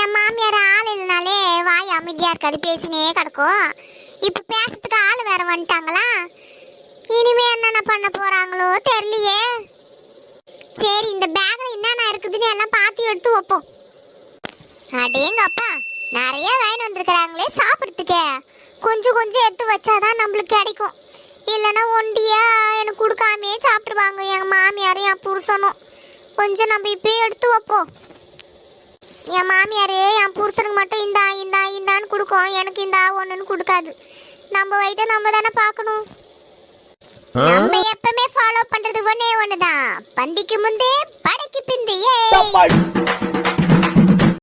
என் மாமியார் ஆள் இல்லைனாலே வாய் அமைதியா இருக்காது, பேசினே கிடக்கும். இப்ப பேசுறதுக்கு ஆள் வேற வந்துட்டாங்களா? இனிமே என்னென்ன பண்ண போறாங்களோ தெரியலையே. சரி, இந்த பேக்ல என்னென்ன இருக்குதுன்னு எல்லாம் பார்த்து எடுத்து வைப்போம். அடேங்கப்பா, நிறைய வாங்கிட்டு வந்திருக்கிறாங்களே சாப்பிட்றதுக்கு. கொஞ்சம் கொஞ்சம் எடுத்து வச்சாதான் நம்மளுக்கு கிடைக்கும். இல்லைன்னா ஒண்டியா எனக்கு கொடுக்காமே சாப்பிடுவாங்க என் மாமியாரும் என் புருஷனும். கொஞ்சம் நம்ம இப்பயே எடுத்து வைப்போம். என் மாமியார் என் புருஷனுக்கு மட்டும் இந்தான்னு கொடுக்கும், எனக்கு இந்தா ஒன்றுன்னு கொடுக்காது. நம்ம வயதை நம்ம தானே பார்க்கணும். நம்ம எப்பவுமே ஃபாலோ பண்றது ஒன்னே ஒண்ணுதான், பந்திக்கு முந்தே படைக்கு பிந்தையே.